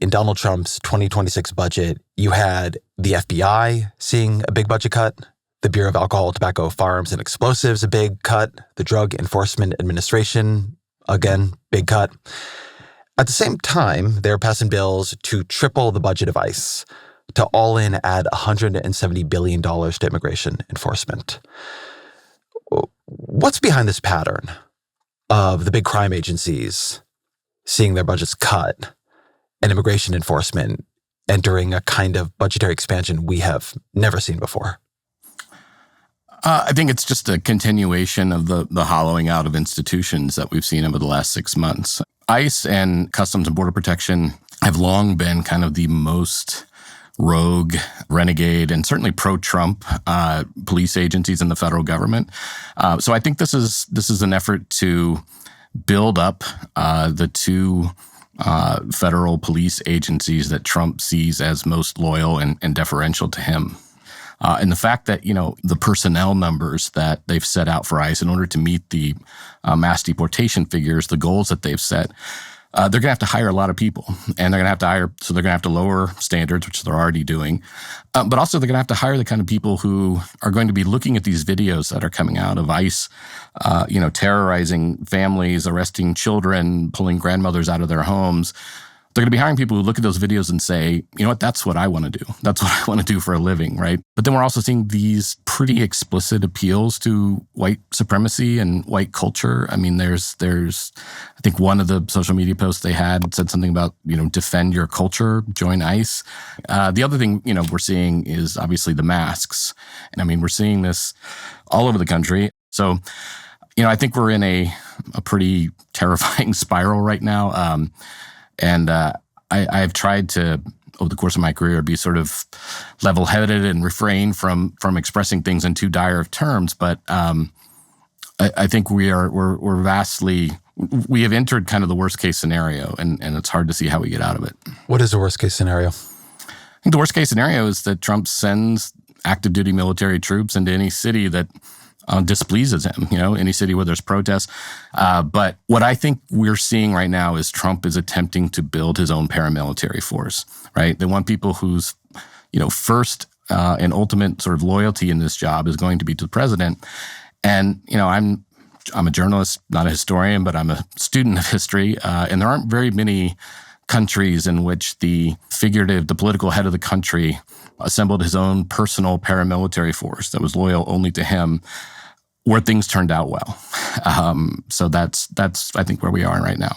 in Donald Trump's 2026 budget, you had the FBI seeing a big budget cut, the Bureau of Alcohol, Tobacco, Firearms, and Explosives, a big cut, the Drug Enforcement Administration, again, big cut. At the same time, they're passing bills to triple the budget of ICE, to all in add $170 billion to immigration enforcement. What's behind this pattern of the big crime agencies seeing their budgets cut and immigration enforcement entering a kind of budgetary expansion we have never seen before? I think it's just a continuation of the hollowing out of institutions that we've seen over the last 6 months. ICE and Customs and Border Protection have long been kind of the most rogue, renegade, and certainly pro-Trump police agencies in the federal government. So I think this is an effort to build up the two federal police agencies that Trump sees as most loyal and deferential to him. And the fact that, the personnel numbers that they've set out for ICE in order to meet the mass deportation figures, the goals that they've set, they're going to have to hire a lot of people. And they're going to have to lower standards, which they're already doing. But also they're going to have to hire the kind of people who are going to be looking at these videos that are coming out of ICE, terrorizing families, arresting children, pulling grandmothers out of their homes. They're going to be hiring people who look at those videos and say, you know what, that's what I want to do. That's what I want to do for a living, right? But then we're also seeing these pretty explicit appeals to white supremacy and white culture. I mean, there's I think one of the social media posts they had said something about, defend your culture, join ICE. The other thing, we're seeing is obviously the masks. And I mean, we're seeing this all over the country. So, I think we're in a pretty terrifying spiral right now. And I've tried to, over the course of my career, be sort of level-headed and refrain from expressing things in too dire of terms. But I think we have entered kind of the worst-case scenario, and it's hard to see how we get out of it. What is the worst-case scenario? I think the worst-case scenario is that Trump sends active-duty military troops into any city that displeases him, any city where there's protests. But what I think we're seeing right now is Trump is attempting to build his own paramilitary force, right? They want people whose, first and ultimate sort of loyalty in this job is going to be to the president. And, I'm a journalist, not a historian, but I'm a student of history. And there aren't very many countries in which the political head of the country assembled his own personal paramilitary force that was loyal only to him, where things turned out well. So that's I think where we are right now.